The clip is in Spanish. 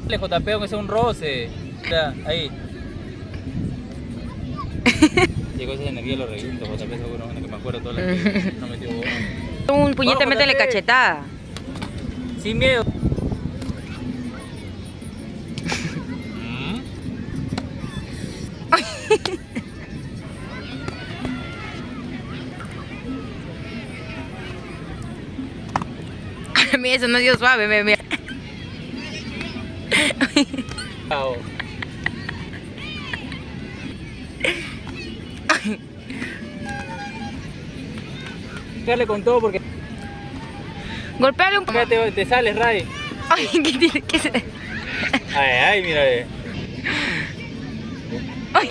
Le JP, aunque sea un roce. Mira, ahí. Llegó esa energía de los reguitos, JP seguro, bueno, que me acuerdo todo lo que no metió bono. Un puñete, Vamos, métele JP. cachetada. Sin miedo. A mí eso no dio suave, mira. Chao. Dale con todo porque Golpeale un poco. te sales, Ray. Ay, ¿qué tiene que ser? Ay, ay, mira. Ay,